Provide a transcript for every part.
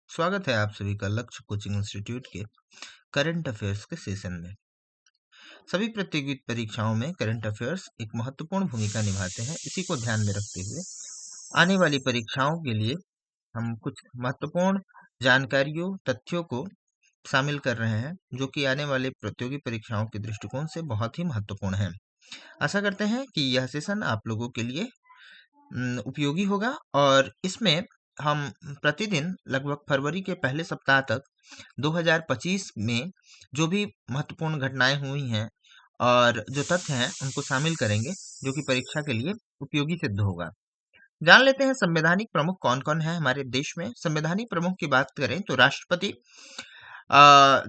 स्वागत है आप सभी का लक्ष्य कोचिंग इंस्टीट्यूट के करंट अफेयर्स के सेशन में। सभी प्रतियोगी परीक्षाओं में करंट अफेयर्स एक महत्वपूर्ण भूमिका निभाते हैं। इसी को ध्यान में रखते हुए आने वाली परीक्षाओं के लिए हम कुछ महत्वपूर्ण जानकारियों, तथ्यों को शामिल कर रहे हैं, जो कि आने वाले प्रतियोगी परीक्षाओं के दृष्टिकोण से बहुत ही महत्वपूर्ण है। आशा करते हैं कि यह सेशन आप लोगों के लिए उपयोगी होगा और इसमें हम प्रतिदिन लगभग फरवरी के पहले सप्ताह तक 2025 में जो भी महत्वपूर्ण घटनाएं हुई हैं और जो तथ्य हैं उनको शामिल करेंगे, जो कि परीक्षा के लिए उपयोगी सिद्ध होगा। जान लेते हैं संवैधानिक प्रमुख कौन कौन है हमारे देश में। संवैधानिक प्रमुख की बात करें तो राष्ट्रपति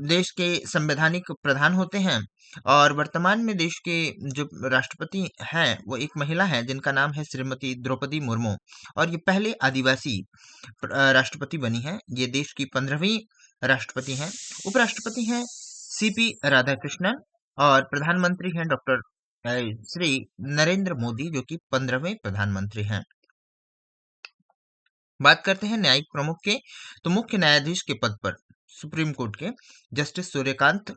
देश के संवैधानिक प्रधान होते हैं और वर्तमान में देश के जो राष्ट्रपति हैं वो एक महिला है जिनका नाम है श्रीमती द्रौपदी मुर्मू और ये पहले आदिवासी राष्ट्रपति बनी है। ये देश की 15वीं राष्ट्रपति हैं। उपराष्ट्रपति हैं सीपी राधाकृष्णन और प्रधानमंत्री हैं डॉक्टर श्री नरेंद्र मोदी, जो कि 15वें प्रधानमंत्री हैं। बात करते हैं न्यायिक प्रमुख के, तो मुख्य न्यायाधीश के पद पर सुप्रीम कोर्ट के जस्टिस सूर्यकांत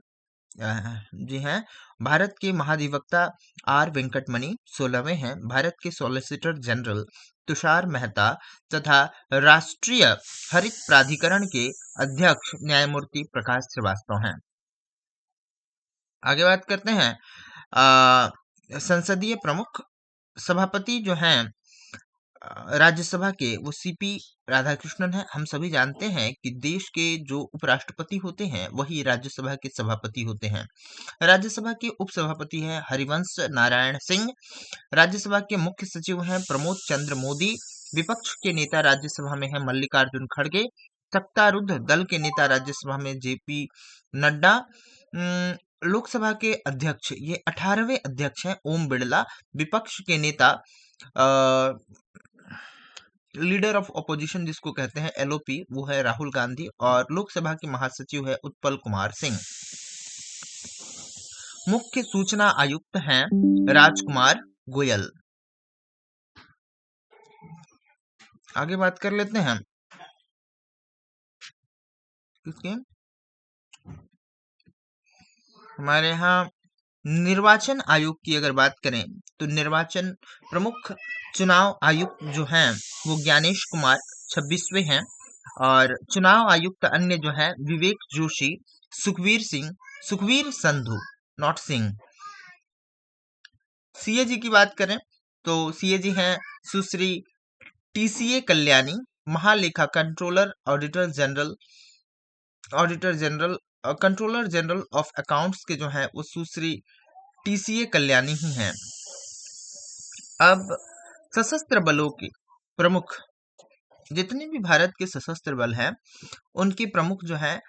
जी हैं। भारत के महाधिवक्ता आर वेंकटमणि 16वें हैं। भारत के सॉलिसिटर जनरल तुषार मेहता तथा राष्ट्रीय हरित प्राधिकरण के अध्यक्ष न्यायमूर्ति प्रकाश श्रीवास्तव हैं। आगे बात करते हैं संसदीय प्रमुख। सभापति जो हैं राज्यसभा के वो सीपी राधाकृष्णन है। हम सभी जानते हैं कि देश के जो उपराष्ट्रपति होते हैं वही राज्यसभा के सभापति होते हैं। राज्यसभा के उपसभापति हैं हरिवंश नारायण सिंह। राज्यसभा के मुख्य सचिव हैं प्रमोद चंद्र मोदी। विपक्ष के नेता राज्यसभा में है मल्लिकार्जुन खड़गे। सत्तारूढ़ दल के नेता राज्यसभा में जेपी नड्डा। लोकसभा के अध्यक्ष ये 18वें अध्यक्ष हैं ओम बिड़ला। विपक्ष के नेता लीडर ऑफ ऑपोजिशन जिसको कहते हैं एलओपी, वो है राहुल गांधी और लोकसभा के महासचिव है उत्पल कुमार सिंह। मुख्य सूचना आयुक्त हैं राजकुमार गोयल। आगे बात कर लेते हैं किसके, हमारे यहाँ निर्वाचन आयोग की अगर बात करें तो निर्वाचन प्रमुख चुनाव आयुक्त जो हैं वो ज्ञानेश कुमार 26वें हैं और चुनाव आयुक्त अन्य जो है विवेक जोशी, सुखवीर संधू, नॉट सिंह। सीएजी की बात करें तो सीएजी हैं सुश्री टीसीए कल्याणी। महालेखा controller controller general of accounts के जो हैं वो सुश्री टीसीए कल्याणी ही हैं। अब सशस्त्र बलों के प्रमुख, जितने भी भारत के सशस्त्र बल हैं उनके प्रमुख जो हैं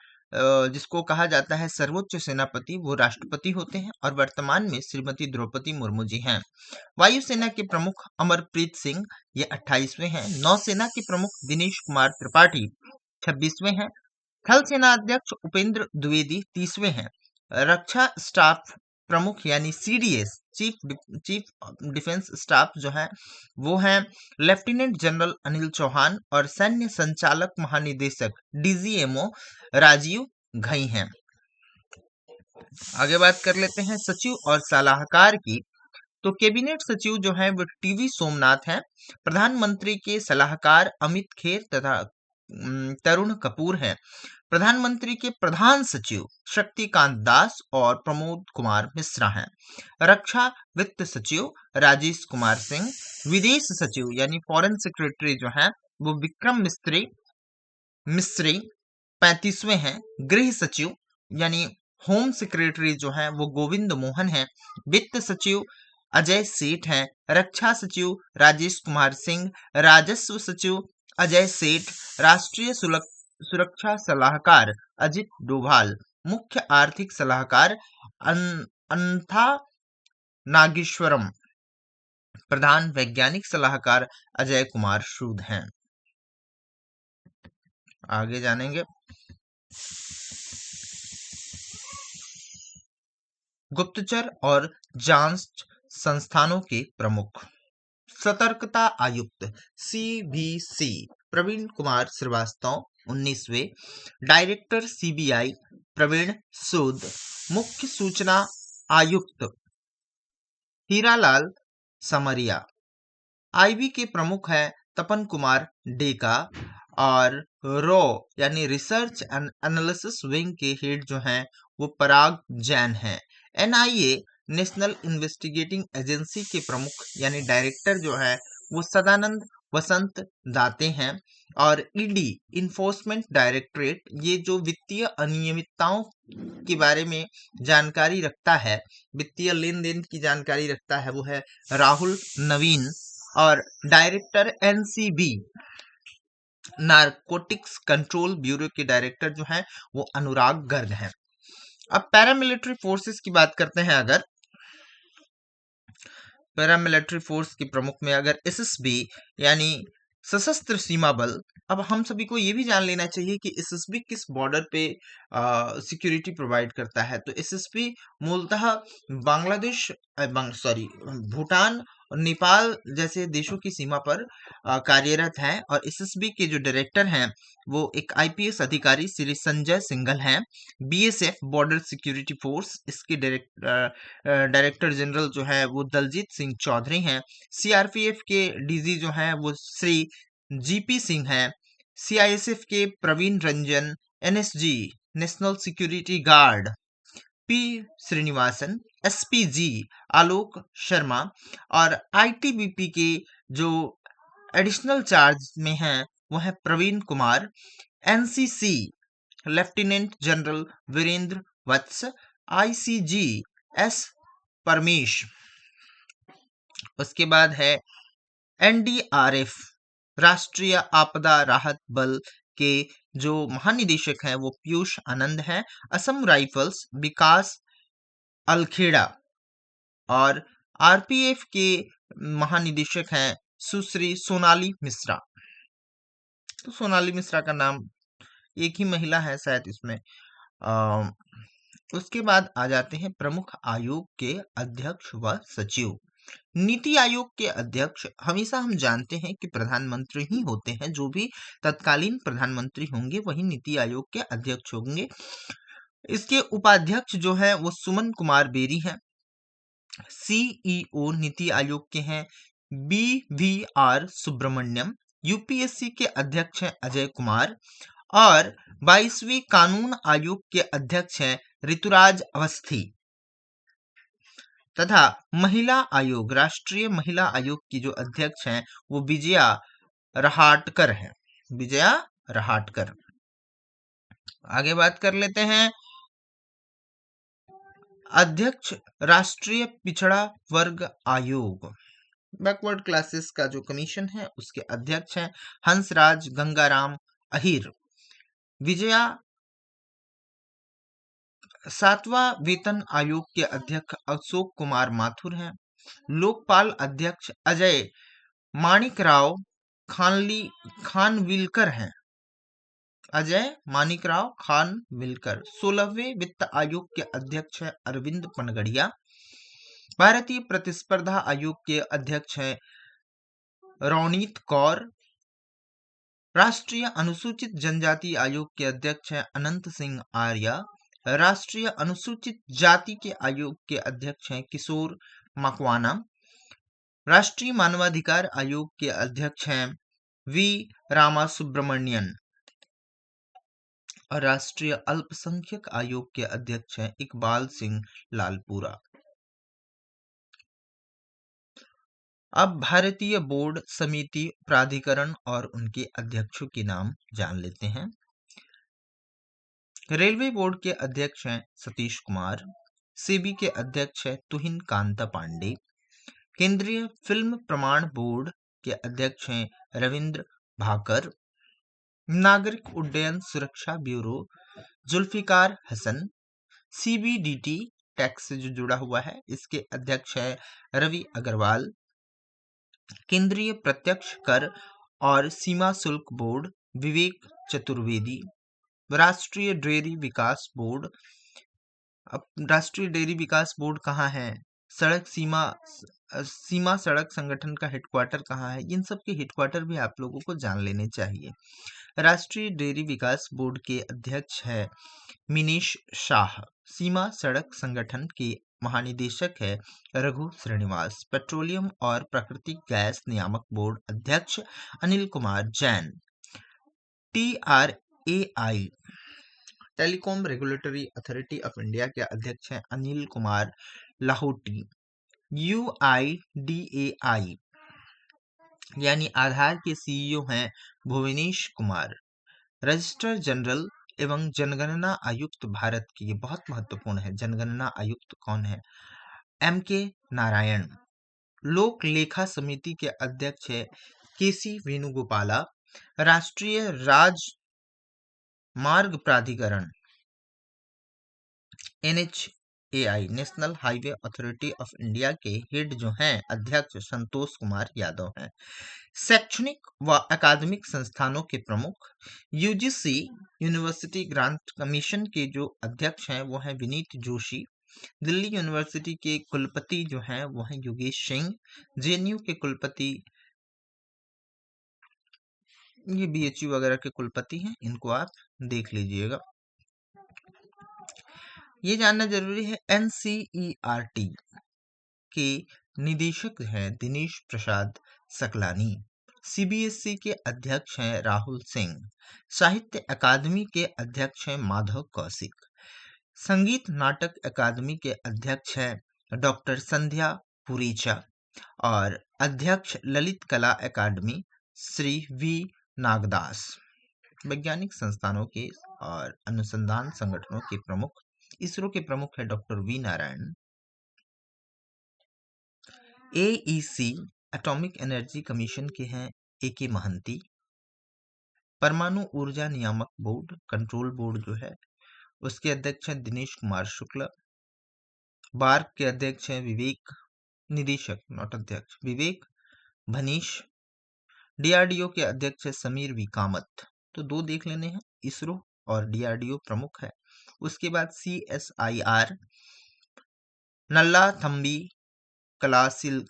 जिसको कहा जाता है सर्वोच्च सेनापति, वो राष्ट्रपति होते हैं और वर्तमान में श्रीमती द्रौपदी मुर्मू जी हैं। वायुसेना के प्रमुख अमरप्रीत सिंह, ये 28वें हैं। नौसेना के प्रमुख दिनेश कुमार त्रिपाठी 26वें हैं। थल सेना अध्यक्ष उपेंद्र द्विवेदी 30वें हैं। रक्षा स्टाफ प्रमुख यानी सीडीएस चीफ डिफेंस स्टाफ जो है वो हैं लेफ्टिनेंट जनरल अनिल चौहान और सैन्य संचालक महानिदेशक डीजीएमओ राजीव घई हैं। आगे बात कर लेते हैं सचिव और सलाहकार की, तो कैबिनेट सचिव जो है वो टीवी सोमनाथ हैं। प्रधानमंत्री के सलाहकार अमित खेर तथा तरुण कपूर हैं। प्रधानमंत्री के प्रधान सचिव शक्तिकांत दास और प्रमोद कुमार मिश्रा हैं। रक्षा वित्त सचिव राजेश कुमार सिंह। विदेश सचिव यानी फॉरेन सेक्रेटरी जो हैं वो विक्रम मिस्री 35वें हैं। गृह सचिव यानी होम सेक्रेटरी जो हैं वो गोविंद मोहन हैं। वित्त सचिव अजय सेठ हैं। रक्षा सचिव राजेश कुमार सिंह। राजस्व सचिव अजय सेठ। राष्ट्रीय सुरक्षा सलाहकार अजित डोभाल। मुख्य आर्थिक सलाहकार अनंथा नागेश्वरम। प्रधान वैज्ञानिक सलाहकार अजय कुमार सूद हैं। आगे जानेंगे गुप्तचर और जांच संस्थानों के प्रमुख। सतर्कता आयुक्त सीबीसी प्रवीण कुमार श्रीवास्तव 19वें डायरेक्टर सीबीआई प्रवीण सूद, मुख्य सूचना आयुक्त हीरालाल समरिया, आईबी के प्रमुख हैं तपन कुमार डेका, और रॉ यानी रिसर्च एंड एनालिसिस विंग के हेड जो हैं वो पराग जैन हैं। एनआईए नेशनल इन्वेस्टिगेटिंग एजेंसी के प्रमुख यानी डायरेक्टर जो है वो सदानंद वसंत दाते हैं, और ईडी इन्फोर्समेंट डायरेक्टरेट ये जो वित्तीय अनियमितताओं के बारे में जानकारी रखता है, वित्तीय लेन देन की जानकारी रखता है, वो है राहुल नवीन, और director NCB narcotics control bureau के डायरेक्टर जो हैं वो अनुराग गर्ग हैं। अब पैरामिलिट्री फोर्सेस की बात करते हैं। अगर पैरामिलिट्री फोर्स के प्रमुख में अगर एसएसबी यानी सशस्त्र सीमा बल, अब हम सभी को ये भी जान लेना चाहिए कि एसएसबी किस बॉर्डर पे सिक्योरिटी प्रोवाइड करता है। तो एसएसबी मूलतः बांग्लादेश सॉरी भूटान और नेपाल जैसे देशों की सीमा पर कार्यरत है, और एसएसबी के जो डायरेक्टर हैं वो एक आईपीएस अधिकारी श्री संजय सिंघल हैं। बीएसएफ बॉर्डर सिक्योरिटी फोर्स, इसके डायरेक्टर जनरल जो है वो दलजीत सिंह चौधरी हैं। सीआरपीएफ के डीजी जो हैं वो श्री जीपी सिंह हैं। सीआईएसएफ के Praveen Ranjan, NSG national security guard P Srinivasan, SPG Alok Sharma, और आईटीबीपी के जो एडिशनल चार्ज में हैं वो है Praveen Kumar. NCC lieutenant general Virendra Vats, ICG S Paramesh. उसके बाद है एनडीआरएफ राष्ट्रीय आपदा राहत बल के जो महानिदेशक हैं वो पीयूष आनंद हैं। असम राइफल्स विकास अलखेड़ा, और आरपीएफ के महानिदेशक हैं सुश्री सोनाली मिश्रा। तो सोनाली मिश्रा का नाम, एक ही महिला है शायद इसमें। उसके बाद आ जाते हैं प्रमुख आयोग के अध्यक्ष व सचिव। नीति आयोग के अध्यक्ष हमेशा हम जानते हैं कि प्रधानमंत्री ही होते हैं, जो भी तत्कालीन प्रधानमंत्री होंगे वही नीति आयोग के अध्यक्ष होंगे। इसके उपाध्यक्ष जो है वो सुमन कुमार बेरी हैं। सीईओ नीति आयोग के हैं बीवीआर सुब्रमण्यम। यूपीएससी के अध्यक्ष हैं अजय कुमार, और 22वीं कानून आयोग के अध्यक्ष हैं ऋतुराज अवस्थी, तथा महिला आयोग राष्ट्रीय महिला आयोग की जो अध्यक्ष हैं वो विजया रहाटकर हैं। विजया रहाटकर। आगे बात कर लेते हैं अध्यक्ष राष्ट्रीय पिछड़ा वर्ग आयोग, बैकवर्ड क्लासेस का जो कमीशन है उसके अध्यक्ष हैं हंसराज गंगाराम अहिर। विजया 7वां वेतन आयोग के अध्यक्ष अशोक कुमार माथुर हैं। लोकपाल अध्यक्ष अजय माणिकराव खानविलकर हैं। अजय माणिकराव खानविलकर। 16वें वित्त आयोग के अध्यक्ष हैं अरविंद पनगड़िया। भारतीय प्रतिस्पर्धा आयोग के अध्यक्ष हैं रौनीत कौर। राष्ट्रीय अनुसूचित जनजाति आयोग के अध्यक्ष हैं अनंत सिंह आर्या। राष्ट्रीय अनुसूचित जाति के आयोग के अध्यक्ष हैं किशोर मकवाना। राष्ट्रीय मानवाधिकार आयोग के अध्यक्ष हैं वी रामा सुब्रमण्यन, और राष्ट्रीय अल्पसंख्यक आयोग के अध्यक्ष हैं इकबाल सिंह लालपुरा। अब भारतीय बोर्ड समिति प्राधिकरण और उनके अध्यक्षों के नाम जान लेते हैं। रेलवे बोर्ड के अध्यक्ष हैं सतीश कुमार। सेबी के अध्यक्ष हैं तुहिन कांता पांडे। केंद्रीय फिल्म प्रमाण बोर्ड के अध्यक्ष हैं रविंद्र भाकर। नागरिक उड्डयन सुरक्षा bureau Zulfikar Hasan. CBDT tax से जो जुड़ा हुआ है इसके अध्यक्ष है रवि अग्रवाल। केंद्रीय प्रत्यक्ष कर और सीमा शुल्क बोर्ड विवेक चतुर्वेदी। राष्ट्रीय डेयरी विकास बोर्ड, अब राष्ट्रीय डेयरी विकास बोर्ड कहाँ है? सड़क सीमा सीमा सड़क संगठन का हेडक्वार्टर कहाँ है, इन सब के हेडक्वार्टर भी आप लोगों को जान लेने चाहिए। राष्ट्रीय डेयरी विकास बोर्ड के अध्यक्ष है मिनीश शाह। सीमा सड़क संगठन के महानिदेशक है रघु श्रीनिवास। पेट्रोलियम और प्राकृतिक गैस नियामक बोर्ड अध्यक्ष Anil Kumar Jain. TRAI telecom regulatory authority of India के अध्यक्ष हैं अनिल कुमार लाहौटी। UIDAI यानी आधार के CEO हैं भुवनेश कुमार। रजिस्ट्रार जनरल एवं जनगणना आयुक्त भारत के, ये बहुत महत्वपूर्ण है, जनगणना आयुक्त कौन है, MK नारायण। लोक लेखा समिति के अध्यक्ष है KC वेणुगोपाला। राष्ट्रीय राजमार्ग प्राधिकरण NHAI national highway authority of India के हेड जो हैं अध्यक्ष संतोष कुमार यादव हैं। शैक्षणिक व अकादमिक संस्थानों के प्रमुख UGC यूनिवर्सिटी ग्रांट कमीशन के जो अध्यक्ष हैं वो हैं विनीत जोशी। दिल्ली यूनिवर्सिटी के कुलपति जो हैं वो हैं योगेश सिंह। JNU के कुलपति, ये BHU वगैरह के कुलपति हैं, इनको आप देख लीजिएगा। ये जानना जरूरी है NCERT के निदेशक हैं दिनेश प्रसाद सकलानी। CBSE के अध्यक्ष हैं राहुल सिंह। साहित्य अकादमी के अध्यक्ष हैं माधव कौशिक। संगीत नाटक अकादमी के अध्यक्ष हैं डॉक्टर संध्या पुरीचा और अध्यक्ष ललित कला अकादमी श्री V नागदास। वैज्ञानिक संस्थानों के और अनुसंधान संगठनों के प्रमुख इसरो के प्रमुख है doctor V Narayan. AEC atomic energy commission के हैं AK महंती। परमाणु ऊर्जा नियामक बोर्ड कंट्रोल बोर्ड जो है उसके अध्यक्ष हैं दिनेश कुमार शुक्ला। बार्क के अध्यक्ष हैं विवेक, निदेशक नॉट अध्यक्ष, विवेक भनीश। DRDO के अध्यक्ष है समीर V कामत। तो दो देख लेने हैं, इसरो और DRDO प्रमुख है। उसके बाद CSIR नल्ला थम्बी कलासिल्वी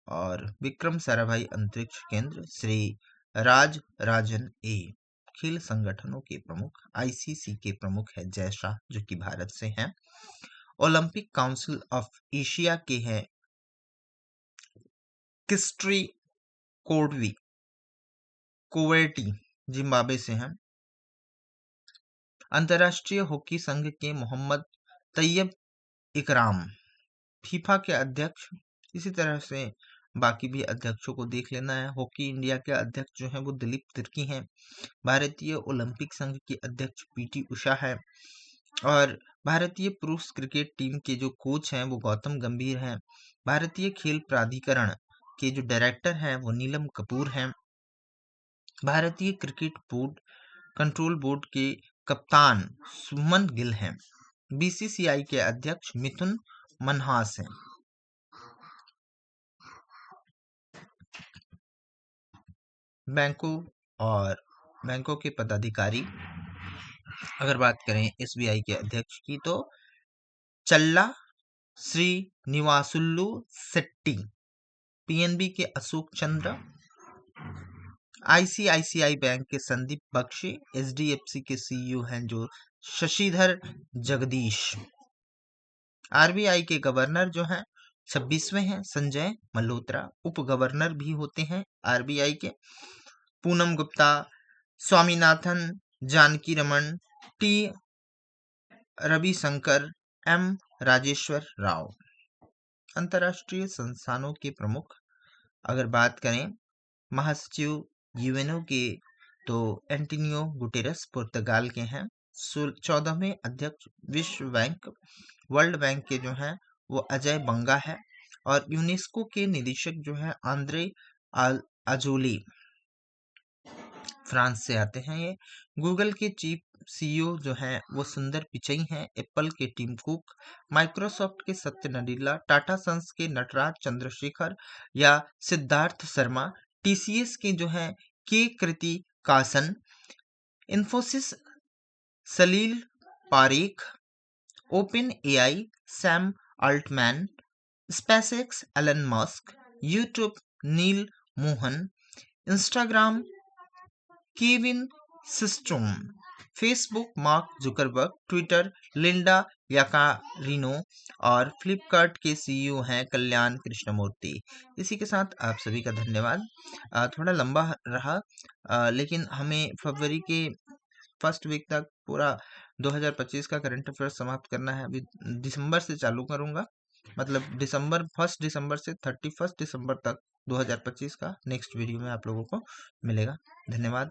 और विक्रम साराभाई अंतरिक्ष केंद्र श्री राज राजन A। खेल संगठनों के प्रमुख ICC के प्रमुख है जय शाह जो कि भारत से हैं। ओलंपिक काउंसिल ऑफ एशिया के हैं किस्ट्री कोवर्टी जिम्बाब्वे से हैं। अंतर्राष्ट्रीय हॉकी संघ के मोहम्मद तैयब इकराम फीफा के अध्यक्ष। इसी तरह से बाकी भी अध्यक्षों को देख लेना है। हॉकी इंडिया के अध्यक्ष जो हैं वो दिलीप तिर्की हैं। भारतीय ओलंपिक संघ के अध्यक्ष PT उषा है और भारतीय पुरुष क्रिकेट टीम के जो कोच हैं वो गौतम गंभीर हैं। भारतीय खेल प्राधिकरण के जो डायरेक्टर हैं वो नीलम कपूर हैं। भारतीय क्रिकेट बोर्ड कंट्रोल बोर्ड के कप्तान सुमन गिल हैं। BCCI के अध्यक्ष मिथुन मनहास हैं। बैंकों के पदाधिकारी अगर बात करें SBI के अध्यक्ष की तो चल्ला श्रीनिवासुल्लू शेट्टी। PNB के अशोक चंद्र। ICICI बैंक के संदीप बख्शी। HDFC के CEO हैं जो शशिधर जगदीश। RBI के गवर्नर जो हैं 26वें हैं संजय मल्होत्रा। उप गवर्नर भी होते हैं RBI के पूनम गुप्ता, स्वामीनाथन, जानकी रमन, T रविशंकर, M राजेश्वर राव। अंतर्राष्ट्रीय संस्थानों के प्रमुख अगर बात करें महासचिव UNO के तो एंटोनियो गुटेरस पुर्तगाल के हैं। 14वें अध्यक्ष विश्व बैंक वर्ल्ड बैंक के जो हैं वो अजय बंगा है और यूनेस्को के निदेशक जो है आंद्रे आजोली फ्रांस से आते हैं। ये गूगल के चीफ CEO जो हैं वो सुंदर पिचई हैं। एप्पल के टीम कुक, माइक्रोसॉफ्ट के सत्य नडेला, टाटा सन्स के नटराज चंद्रशेखर या सिद्धार्थ शर्मा, TCS के जो हैं के Kriti Kasan, Infosys Salil Parekh, OpenAI Sam Altman, SpaceX Elon Musk, YouTube Neal Mohan, Instagram Kevin Systrom, Facebook Mark Zuckerberg, Twitter Linda Yaccarino और फ्लिपकार्ट के सीईओ हैं कल्याण कृष्णमूर्ति। इसी के साथ आप सभी का धन्यवाद। थोड़ा लंबा रहा, लेकिन हमें फरवरी के फर्स्ट वीक तक पूरा 2025 का करंट अफेयर समाप्त करना है। अभी दिसंबर से चालू करूंगा, मतलब दिसंबर 1 दिसंबर से 31 दिसंबर तक 2025 का नेक्स्ट वीडियो में आप लोगों को मिलेगा। धन्यवाद।